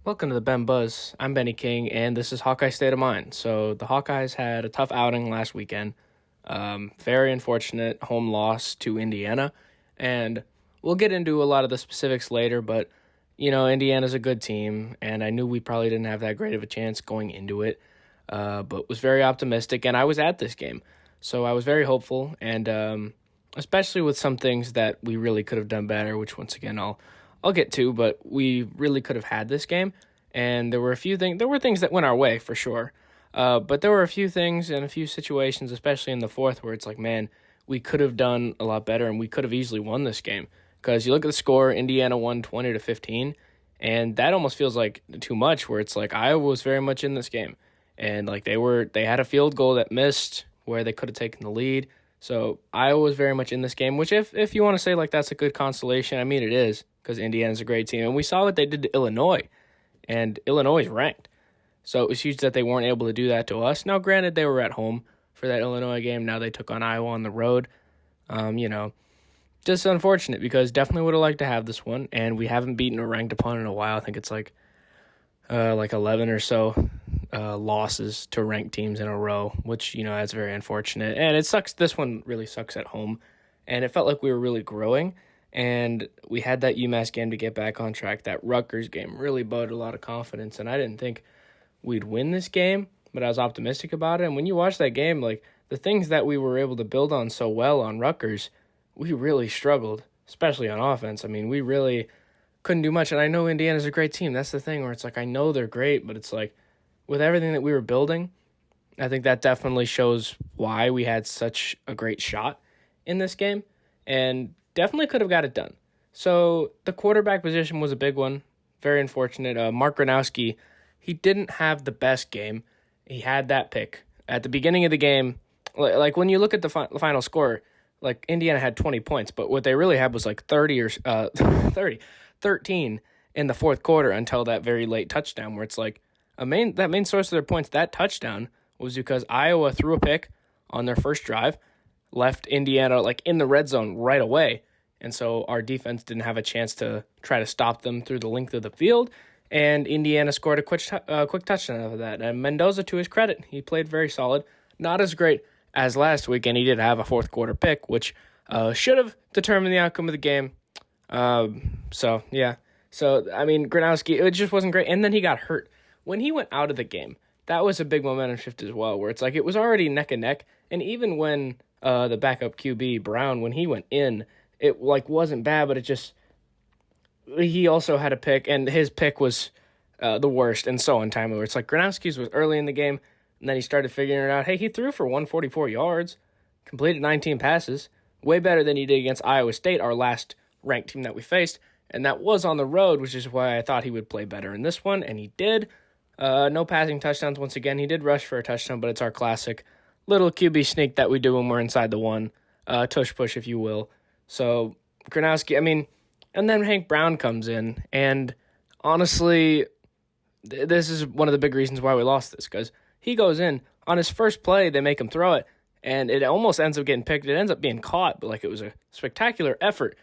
Welcome to the Ben Buzz. I'm Benny King, and this is Hawkeye State of Mine. So the Hawkeyes had a tough outing last weekend. Very unfortunate home loss to Indiana, and we'll get into a lot of the specifics later. But Indiana's a good team, and I knew we probably didn't have that great of a chance going into it. But was very optimistic, and I was at this game, so I was very hopeful, and especially with some things that we really could have done better, which once again I'll get to, but we really could have had this game, and there were a few things. There were things that went our way for sure, but there were a few things and a few situations, especially in the fourth, where it's like, man, we could have done a lot better, and we could have easily won this game. Because you look at the score, Indiana won 20-15, and that almost feels like too much. Where it's like Iowa was very much in this game, and like they had a field goal that missed where they could have taken the lead. So Iowa was very much in this game, which if you want to say like that's a good consolation, I mean it is, because Indiana's a great team. And we saw what they did to Illinois, and Illinois is ranked. So it was huge that they weren't able to do that to us. Now, granted, they were at home for that Illinois game. Now they took on Iowa on the road. Just unfortunate, because definitely would have liked to have this one, and we haven't beaten a ranked opponent in a while. I think it's like 11 or so losses to ranked teams in a row, which, that's very unfortunate. And it sucks. This one really sucks at home. And it felt like we were really growing. And we had that UMass game to get back on track. That Rutgers game really boded a lot of confidence. And I didn't think we'd win this game, but I was optimistic about it. And when you watch that game, like the things that we were able to build on so well on Rutgers, we really struggled, especially on offense. I mean, we really couldn't do much. And I know Indiana's a great team. That's the thing, where it's like, I know they're great, but it's like, with everything that we were building, I think that definitely shows why we had such a great shot in this game, and definitely could have got it done. So the quarterback position was a big one. Very unfortunate. Mark Gronowski, he didn't have the best game. He had that pick at the beginning of the game. Like when you look at the final score, like Indiana had 20 points, but what they really had was like 13 in the fourth quarter until that very late touchdown, where it's like, that main source of their points, that touchdown, was because Iowa threw a pick on their first drive, left Indiana like in the red zone right away, and so our defense didn't have a chance to try to stop them through the length of the field, and Indiana scored a quick touchdown out of that. And Mendoza, to his credit, he played very solid, not as great as last week, and he did have a fourth quarter pick, which should have determined the outcome of the game. So I mean, Gronowski, it just wasn't great, and then he got hurt. When he went out of the game, that was a big momentum shift as well, where it's like it was already neck and neck. And even when the backup QB, Brown, when he went in, it like wasn't bad, but he also had a pick, and his pick was the worst and so untimely, where it's like Gronowski's was early in the game, and then he started figuring it out. Hey, he threw for 144 yards, completed 19 passes, way better than he did against Iowa State, our last ranked team that we faced, and that was on the road, which is why I thought he would play better in this one, and he did. No passing touchdowns once again. He did rush for a touchdown, but it's our classic little QB sneak that we do when we're inside the one. Tush push, if you will. So, Gronowski, I mean, and then Hank Brown comes in, and honestly, this is one of the big reasons why we lost this, because he goes in, on his first play, they make him throw it, and it almost ends up getting picked. It ends up being caught, but like it was a spectacular effort.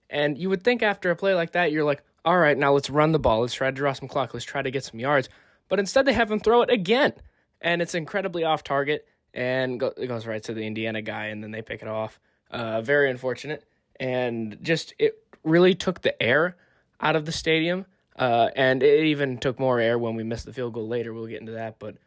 And you would think after a play like that, you're like, all right, now let's run the ball. Let's try to draw some clock. Let's try to get some yards. But instead, they have him throw it again. And it's incredibly off target. And it goes right to the Indiana guy, and then they pick it off. Very unfortunate. And just it really took the air out of the stadium. And it even took more air when we missed the field goal later. We'll get into that. But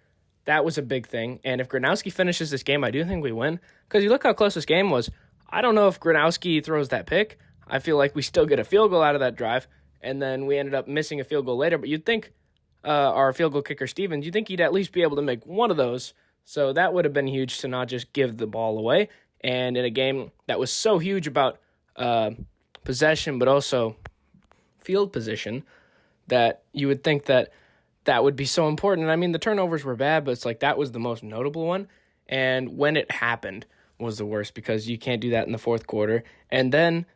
that was a big thing. And if Gronowski finishes this game, I do think we win. Because you look how close this game was. I don't know if Gronowski throws that pick. I feel like we still get a field goal out of that drive, and then we ended up missing a field goal later. But you'd think our field goal kicker, Stevens, you'd think he'd at least be able to make one of those. So that would have been huge to not just give the ball away. And in a game that was so huge about possession, but also field position, that you would think that would be so important. And I mean, the turnovers were bad, but it's like that was the most notable one. And when it happened was the worst, because you can't do that in the fourth quarter. And then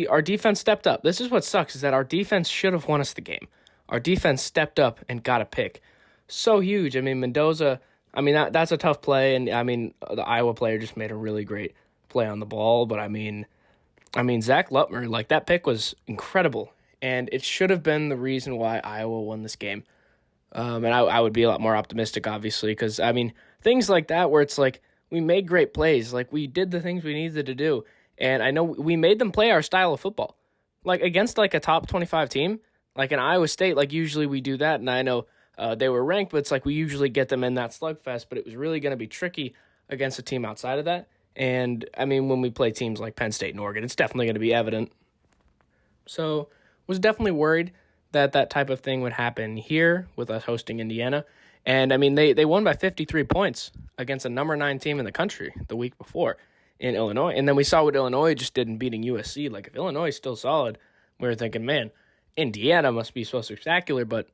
our defense stepped up. This is what sucks, is that our defense should have won us the game. Our defense stepped up and got a pick. So huge. I mean, Mendoza, I mean, that's a tough play, and I mean, the Iowa player just made a really great play on the ball, but I mean, Zach Lutmer, like, that pick was incredible. and it should have been the reason why Iowa won this game. And I would be a lot more optimistic, obviously, because, I mean, things like that where it's like we made great plays, like we did the things we needed to do, and I know we made them play our style of football. Like against like a top 25 team, like in Iowa State, like usually we do that, and I know they were ranked, but it's like we usually get them in that slugfest, but it was really going to be tricky against a team outside of that. And, I mean, when we play teams like Penn State and Oregon, it's definitely going to be evident. So, was definitely worried that that type of thing would happen here with us hosting Indiana. And, I mean, they won by 53 points against a number 9 team in the country the week before in Illinois. And then we saw what Illinois just did in beating USC. Like, if Illinois is still solid, we were thinking, man, Indiana must be so spectacular. But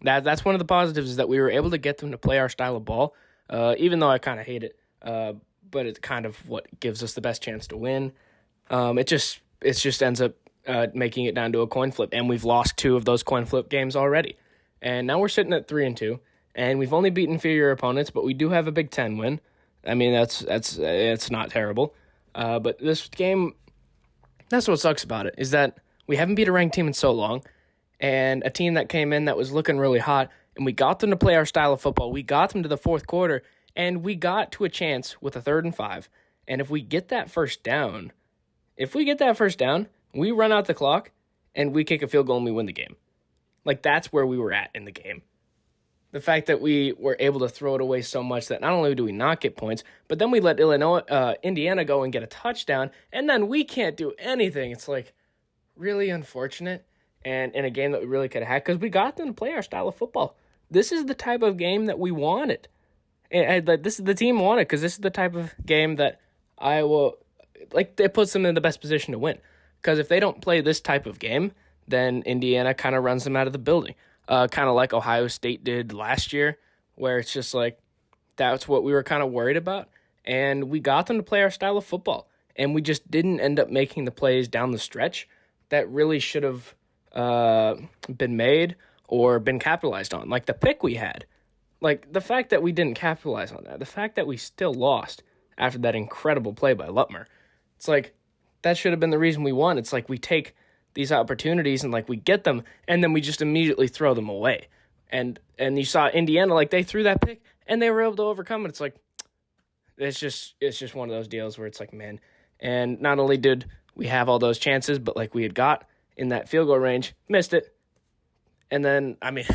that's one of the positives is that we were able to get them to play our style of ball, even though I kind of hate it. But it's kind of what gives us the best chance to win. It just ends up making it down to a coin flip, and we've lost 2 of those coin flip games already. And now we're sitting at 3-2, and we've only beaten inferior opponents, but we do have a Big Ten win. I mean, it's not terrible. But this game, that's what sucks about it, is that we haven't beat a ranked team in so long, and a team that came in that was looking really hot, and we got them to play our style of football. We got them to the fourth quarter, and we got to a chance with a 3rd and 5. And if we get that first down, we run out the clock, and we kick a field goal, and we win the game. Like, that's where we were at in the game. The fact that we were able to throw it away so much that not only do we not get points, but then we let Indiana go and get a touchdown, and then we can't do anything. It's, like, really unfortunate, and in a game that we really could have had, because we got them to play our style of football. This is the type of game that we wanted. And this is the team wanted, because this is the type of game that Iowa, like, it puts them in the best position to win. Because if they don't play this type of game, then Indiana kind of runs them out of the building. Kind of like Ohio State did last year, where it's just like, that's what we were kind of worried about. And we got them to play our style of football. And we just didn't end up making the plays down the stretch that really should have been made or been capitalized on. Like the pick we had. Like, the fact that we didn't capitalize on that, the fact that we still lost after that incredible play by Lutmer, it's like, that should have been the reason we won. It's like we take these opportunities and, like, we get them, and then we just immediately throw them away. And you saw Indiana, like, they threw that pick, and they were able to overcome it. It's like, it's just one of those deals where it's like, man. And not only did we have all those chances, but, like, we had got in that field goal range, missed it. And then, I mean,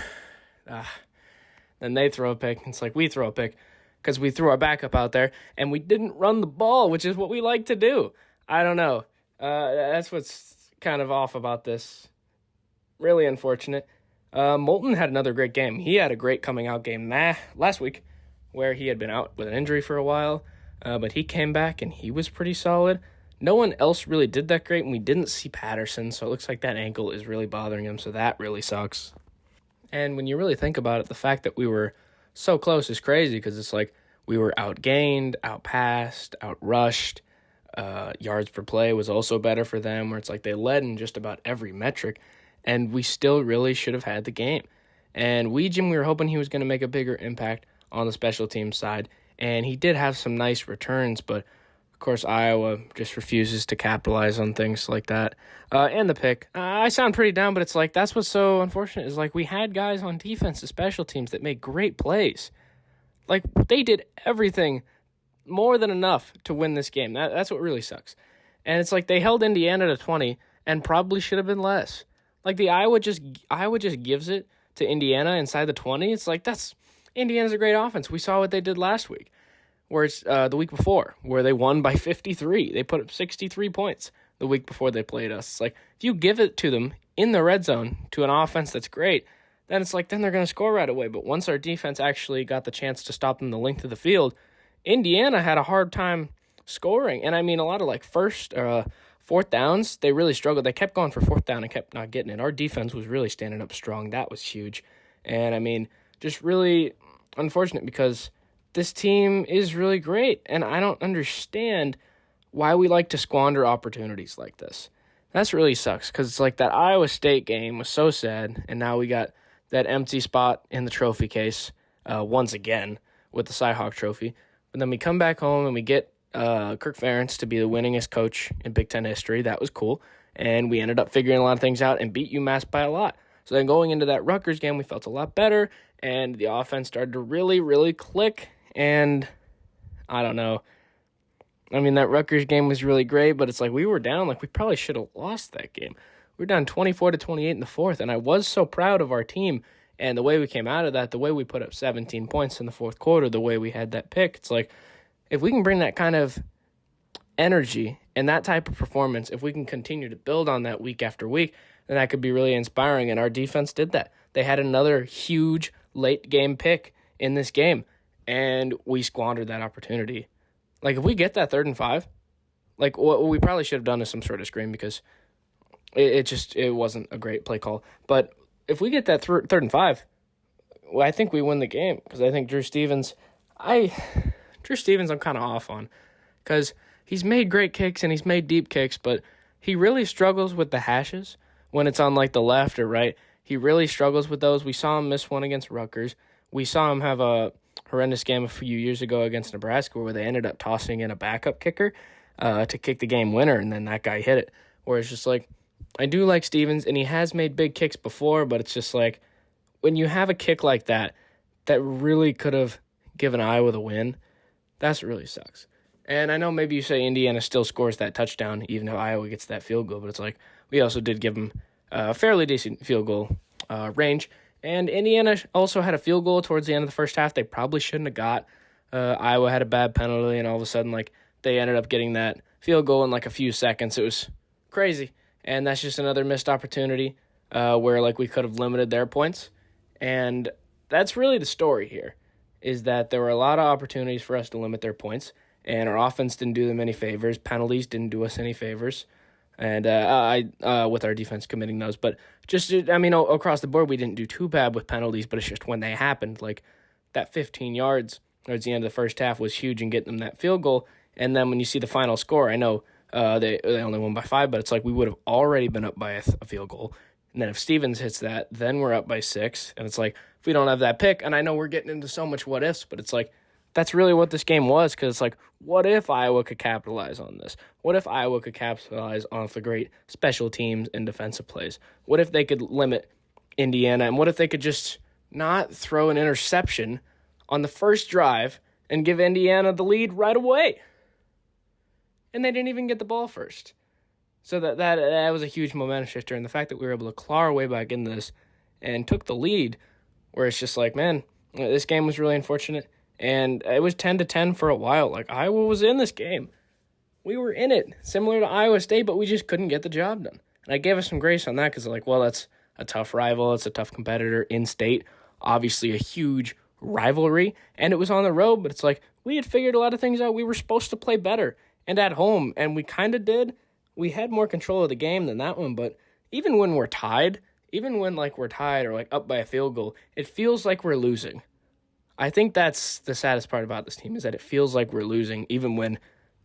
then they throw a pick. It's like we throw a pick because we threw our backup out there and we didn't run the ball, which is what we like to do. I don't know. That's what's kind of off about this. Really unfortunate. Moulton had another great game. He had a great coming out game last week where he had been out with an injury for a while, but he came back and he was pretty solid. No one else really did that great, and we didn't see Patterson, so it looks like that ankle is really bothering him, so that really sucks. And when you really think about it, the fact that we were so close is crazy because it's like we were outgained, outpassed, outrushed. Yards per play was also better for them, where it's like they led in just about every metric, and we still really should have had the game. And we were hoping he was going to make a bigger impact on the special teams side, and he did have some nice returns, but of course Iowa just refuses to capitalize on things like that. And the pick. I sound pretty down, but it's like that's what's so unfortunate is like we had guys on defense, the special teams, that made great plays. Like they did everything more than enough to win this game. That's what really sucks. And it's like they held Indiana to 20 and probably should have been less. Like the Iowa just gives it to Indiana inside the 20. It's like Indiana's a great offense. We saw what they did last week, where it's the week before, where they won by 53. They put up 63 points the week before they played us. It's like if you give it to them in the red zone to an offense that's great, then it's like then they're going to score right away. But once our defense actually got the chance to stop them the length of the field, Indiana had a hard time scoring. And I mean, a lot of like fourth downs, they really struggled. They kept going for fourth down and kept not getting it. Our defense was really standing up strong. That was huge. And I mean, just really unfortunate because this team is really great. And I don't understand why we like to squander opportunities like this. That's really sucks because it's like that Iowa State game was so sad. And now we got that empty spot in the trophy case once again with the Cy-Hawk trophy. But then we come back home and we get Kirk Ferentz to be the winningest coach in Big Ten history. That was cool. and we ended up figuring a lot of things out and beat UMass by a lot. So then going into that Rutgers game, we felt a lot better, and the offense started to really, really click, and I don't know. I mean, that Rutgers game was really great, but it's like we were down. Like, we probably should have lost that game. We were down 24-28 in the fourth, and I was so proud of our team and the way we came out of that, the way we put up 17 points in the fourth quarter, the way we had that pick. It's like, if we can bring that kind of energy and that type of performance, if we can continue to build on that week after week, then that could be really inspiring, and our defense did that. They had another huge late-game pick in this game, and we squandered that opportunity. Like, if we get that 3rd and 5, like, what we probably should have done is some sort of screen because it wasn't a great play call. But if we get that 3rd and 5, well, I think we win the game because I think Drew Stevens I'm kind of off on because he's made great kicks and he's made deep kicks, but he really struggles with the hashes when it's on, like, the left or right. He really struggles with those. We saw him miss one against Rutgers. We saw him have a horrendous game a few years ago against Nebraska where they ended up tossing in a backup kicker to kick the game winner, and then that guy hit it. Where it's just like, I do like Stevens, and he has made big kicks before, but it's just like, when you have a kick like that really could have given Iowa the win, that's what really sucks. And I know maybe you say Indiana still scores that touchdown, even if Iowa gets that field goal, but it's like, we also did give them a fairly decent field goal range. And Indiana also had a field goal towards the end of the first half they probably shouldn't have got. Iowa had a bad penalty, and all of a sudden, like, they ended up getting that field goal in, like, a few seconds. It was crazy. And that's just another missed opportunity where, like, we could have limited their points. And that's really the story here, is that there were a lot of opportunities for us to limit their points, and our offense didn't do them any favors. Penalties didn't do us any favors. And with our defense committing those. But just, I mean, across the board, we didn't do too bad with penalties, but it's just when they happened, like that 15 yards towards the end of the first half was huge in getting them that field goal. And then when you see the final score, I know they only won by 5, but it's like we would have already been up by a field goal. And then if Stevens hits that, then we're up by 6. And it's like, if we don't have that pick, and I know we're getting into so much what ifs, but it's like, that's really what this game was, because it's like, what if Iowa could capitalize on this? What if Iowa could capitalize on the great special teams and defensive plays? What if they could limit Indiana? And what if they could just not throw an interception on the first drive and give Indiana the lead right away? And they didn't even get the ball first. So that was a huge momentum shifter. And the fact that we were able to claw our way back into this and took the lead, where it's just like, man, this game was really unfortunate. And it was 10-10 for a while. Like, Iowa was in this game. We were in it, similar to Iowa State, but we just couldn't get the job done. And I gave us some grace on that because, like, well, that's a tough rival. It's a tough competitor in state. Obviously a huge rivalry. And it was on the road, but it's like we had figured a lot of things out. We were supposed to play better and at home, and we kind of did. We had more control of the game than that one, but even when we're tied, even when, like, we're tied or, like, up by a field goal, it feels like we're losing. I think that's the saddest part about this team, is that it feels like we're losing even when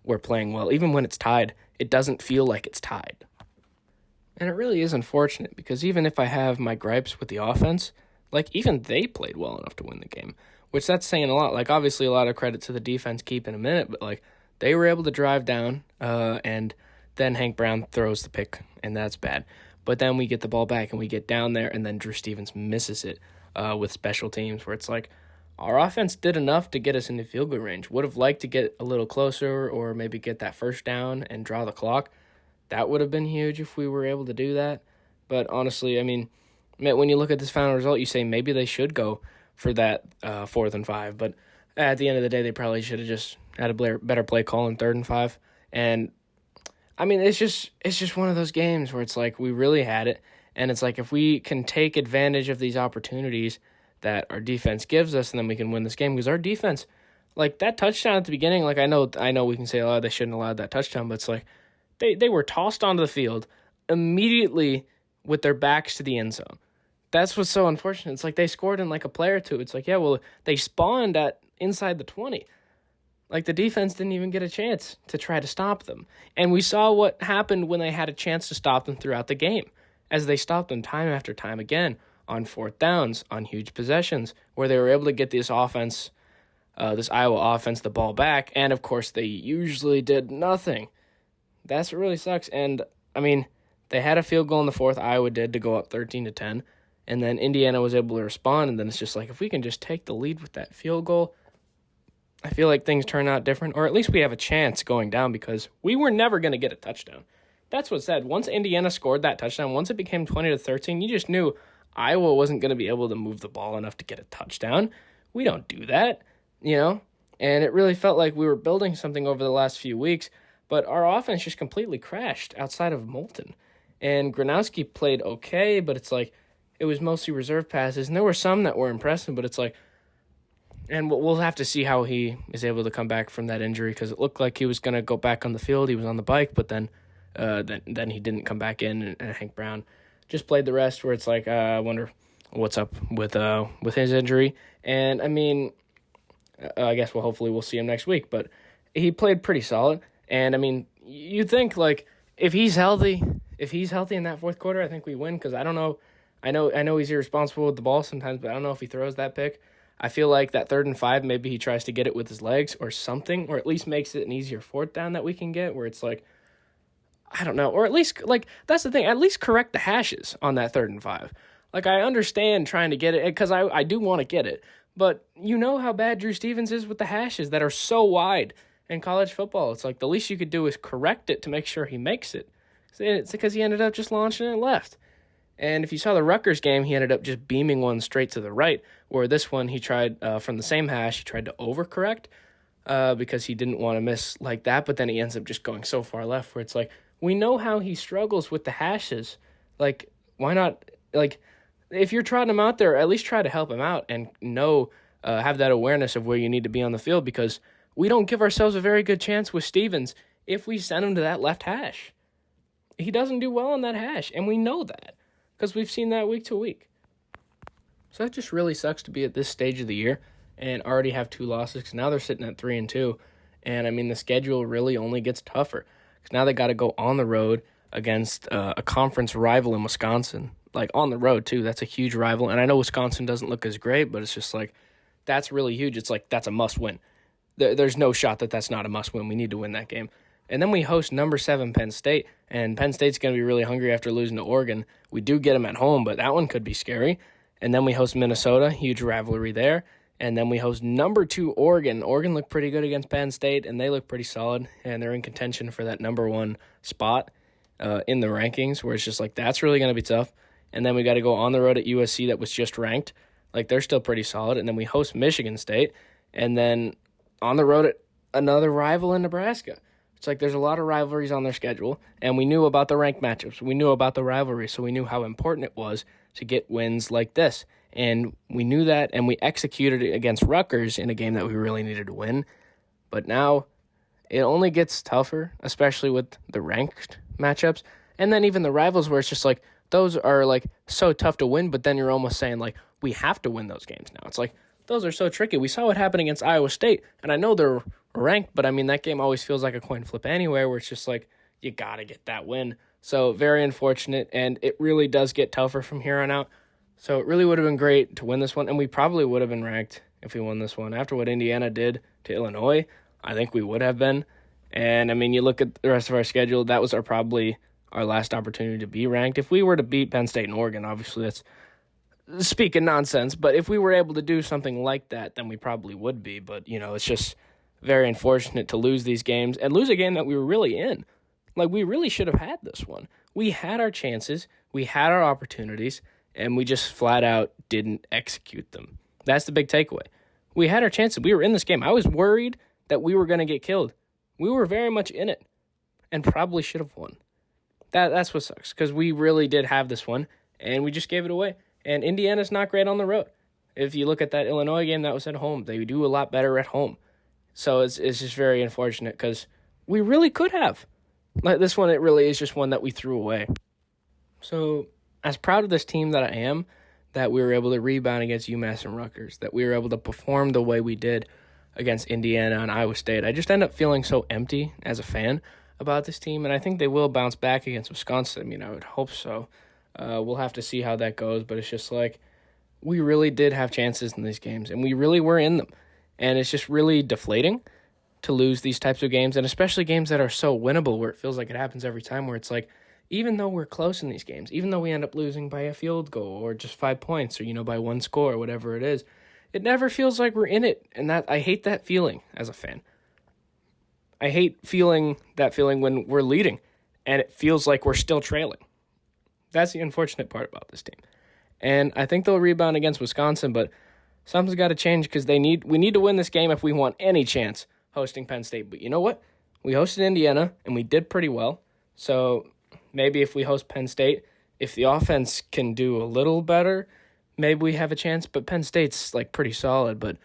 we're playing well. Even when it's tied, it doesn't feel like it's tied. And it really is unfortunate, because even if I have my gripes with the offense, like, even they played well enough to win the game, which that's saying a lot. Like, obviously a lot of credit to the defense keeping a minute, but, like, they were able to drive down, and then Hank Brown throws the pick, and that's bad. But then we get the ball back, and we get down there, and then Drew Stevens misses it with special teams, where it's like, our offense did enough to get us into field goal range. Would have liked to get a little closer or maybe get that first down and draw the clock. That would have been huge if we were able to do that. But honestly, I mean, when you look at this final result, you say maybe they should go for that 4th and 5. But at the end of the day, they probably should have just had a better play call in 3rd and 5. And, I mean, it's just one of those games where it's like we really had it. And it's like if we can take advantage of these opportunities that our defense gives us, and then we can win this game, because our defense, like, that touchdown at the beginning, like, I know we can say, oh, they shouldn't have allowed that touchdown, but it's like they were tossed onto the field immediately with their backs to the end zone. That's what's so unfortunate. It's like they scored in like a play or two. It's like, yeah, well, they spawned at inside the 20. Like, the defense didn't even get a chance to try to stop them. And we saw what happened when they had a chance to stop them throughout the game, as they stopped them time after time again, on 4th downs, on huge possessions, where they were able to get this offense, this Iowa offense, the ball back, and of course they usually did nothing. That's what really sucks. And I mean, They had a field goal in the fourth, Iowa did, to go up 13-10, and then Indiana was able to respond, and then it's just like, if we can just take the lead with that field goal, I feel like things turn out different, or at least we have a chance going down, because we were never going to get a touchdown. That's what said. Once Indiana scored that touchdown, once it became 20-13, you just knew Iowa wasn't going to be able to move the ball enough to get a touchdown. We don't do that, And it really felt like we were building something over the last few weeks, but our offense just completely crashed outside of Moulton. And Gronowski played okay, but it's like it was mostly reserve passes, and there were some that were impressive, but it's like, and we'll have to see how he is able to come back from that injury, because it looked like he was going to go back on the field. He was on the bike, but then he didn't come back in, and Hank Brown just played the rest, where it's like, I wonder what's up with his injury. And I mean, I guess hopefully we'll see him next week, but he played pretty solid. And I mean, you think like if he's healthy in that fourth quarter, I think we win, because I don't know. I know he's irresponsible with the ball sometimes, but I don't know if he throws that pick. I feel like that 3rd and 5, maybe he tries to get it with his legs or something, or at least makes it an easier fourth down that we can get, where it's like, I don't know, or at least, like, that's the thing, at least correct the hashes on that 3rd and 5. Like, I understand trying to get it, because I do want to get it, but you know how bad Drew Stevens is with the hashes that are so wide in college football. It's like the least you could do is correct it to make sure he makes it. It's because he ended up just launching it left. And if you saw the Rutgers game, he ended up just beaming one straight to the right, where this one he tried, from the same hash, he tried to overcorrect because he didn't want to miss like that, but then he ends up just going so far left, where it's like, we know how he struggles with the hashes. Like, why not, like, if you're trotting him out there, at least try to help him out and have that awareness of where you need to be on the field, because we don't give ourselves a very good chance with Stevens if we send him to that left hash. He doesn't do well on that hash, and we know that, because we've seen that week to week. So that just really sucks to be at this stage of the year and already have 2 losses, because now they're sitting at 3-2. And, I mean, the schedule really only gets tougher, because now they got to go on the road against a conference rival in Wisconsin. Like, on the road, too. That's a huge rival. And I know Wisconsin doesn't look as great, but it's just like, that's really huge. It's like, that's a must-win. There's no shot that that's not a must-win. We need to win that game. And then we host number 7 Penn State, and Penn State's going to be really hungry after losing to Oregon. We do get them at home, but that one could be scary. And then we host Minnesota, huge rivalry there. And then we host number 2 Oregon. Oregon looked pretty good against Penn State, and they look pretty solid, and they're in contention for that number 1 spot in the rankings, where it's just like, that's really going to be tough. And then we got to go on the road at USC that was just ranked. Like, they're still pretty solid. And then we host Michigan State, and then on the road at another rival in Nebraska. It's like there's a lot of rivalries on their schedule, and we knew about the ranked matchups. We knew about the rivalry, so we knew how important it was to get wins like this. And we knew that, and we executed it against Rutgers in a game that we really needed to win. But now it only gets tougher, especially with the ranked matchups. And then even the rivals, where it's just like, those are like so tough to win, but then you're almost saying like, we have to win those games now. It's like, those are so tricky. We saw what happened against Iowa State, and I know they're ranked, but I mean, that game always feels like a coin flip anyway, where it's just like, you got to get that win. So very unfortunate, and it really does get tougher from here on out. So it really would have been great to win this one, and we probably would have been ranked if we won this one. After what Indiana did to Illinois, I think we would have been. And I mean, you look at the rest of our schedule, that was probably our last opportunity to be ranked. If we were to beat Penn State and Oregon, obviously that's speaking nonsense, but if we were able to do something like that, then we probably would be. But, it's just very unfortunate to lose these games and lose a game that we were really in. Like, we really should have had this one. We had our chances, we had our opportunities, and we just flat out didn't execute them. That's the big takeaway. We had our chances. We were in this game. I was worried that we were going to get killed. We were very much in it and probably should have won. That's what sucks, because we really did have this one, and we just gave it away. And Indiana's not great on the road. If you look at that Illinois game, that was at home. They do a lot better at home. So it's just very unfortunate, because we really could have. Like this one, it really is just one that we threw away. So as proud of this team that I am, that we were able to rebound against UMass and Rutgers, that we were able to perform the way we did against Indiana and Iowa State, I just end up feeling so empty as a fan about this team, and I think they will bounce back against Wisconsin. I mean, I would hope so. We'll have to see how that goes, but it's just like, we really did have chances in these games, and we really were in them. And it's just really deflating to lose these types of games, and especially games that are so winnable, where it feels like it happens every time, where it's like, even though we're close in these games, even though we end up losing by a field goal or just 5 points or, by one score or whatever it is, it never feels like we're in it. And that I hate that feeling as a fan. I hate feeling that feeling when we're leading and it feels like we're still trailing. That's the unfortunate part about this team. And I think they'll rebound against Wisconsin, but something's got to change because we need to win this game if we want any chance hosting Penn State. But you know what? We hosted Indiana, and we did pretty well. So maybe if we host Penn State, if the offense can do a little better, maybe we have a chance. But Penn State's pretty solid, but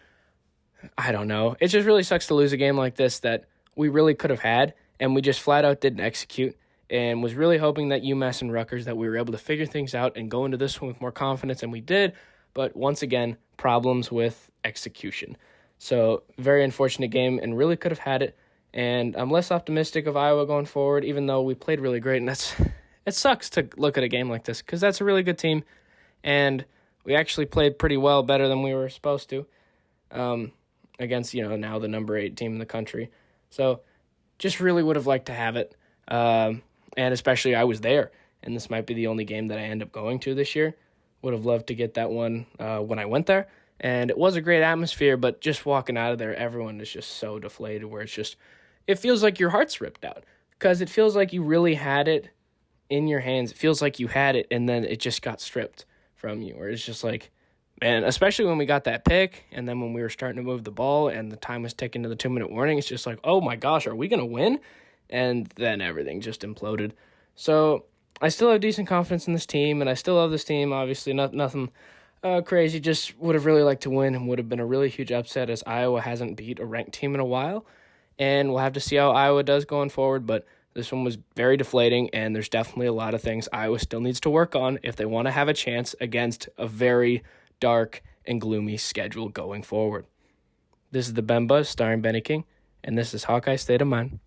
I don't know. It just really sucks to lose a game like this that we really could have had, and we just flat out didn't execute. And was really hoping that UMass and Rutgers that we were able to figure things out and go into this one with more confidence, and we did. But once again, problems with execution. So very unfortunate game and really could have had it. And I'm less optimistic of Iowa going forward, even though we played really great. And it sucks to look at a game like this because that's a really good team. And we actually played pretty well, better than we were supposed to, against, now the number 8 team in the country. So just really would have liked to have it. And especially I was there, and this might be the only game that I end up going to this year. Would have loved to get that one when I went there. And it was a great atmosphere, but just walking out of there, everyone is just so deflated where it feels like your heart's ripped out because it feels like you really had it in your hands. It feels like you had it, and then it just got stripped from you. Or it's just man, especially when we got that pick, and then when we were starting to move the ball and the time was ticking to the 2-minute warning, it's just oh my gosh, are we going to win? And then everything just imploded. So I still have decent confidence in this team, and I still love this team. Obviously, nothing crazy. Just would have really liked to win and would have been a really huge upset as Iowa hasn't beat a ranked team in a while. And we'll have to see how Iowa does going forward. But this one was very deflating, and there's definitely a lot of things Iowa still needs to work on if they want to have a chance against a very dark and gloomy schedule going forward. This is the Ben Buzz starring Benny King, and this is Hawkeye State of Mine.